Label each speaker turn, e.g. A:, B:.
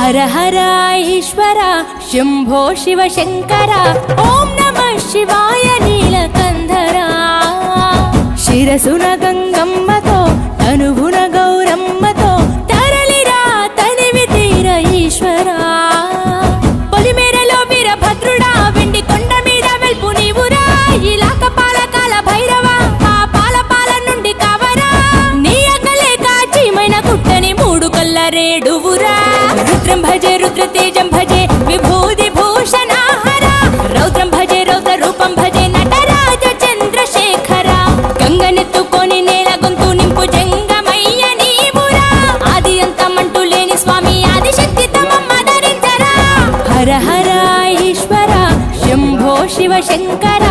A: हर हर ईश्वर शंभो शिव शंकर ओम नमः शिवाय नीलकंधरा शिरसुन गंगम्मतो तनुगुण गौरम्मतो तरलिरा तनिवि तीर ईश्वरा పొలిమేరలో వీరభద్రుడా వెండి కొండ మీద వెల్పు నీవురా ఇలాక పాలకాల భైరవ ఆ పాల నుండి కావరా నీ అగలే కాచిమైన గుట్టని మూడు కల్ల రేడువురా रुद्रं भजे रुद्रतेजं भजे विभूति भूषणहरा रौद्रं भजे रौद्र रूपं भजे नटराज चंद्रशेखर गंगनेत्तुकोनि नेल गोंतु निंपु जंगमय्य नीवुरा आदि अंतमंटू लेनि स्वामी आदिशक्ति तमम्म धरिंचरा हर हर ईश्वर शंभो शिव शंकर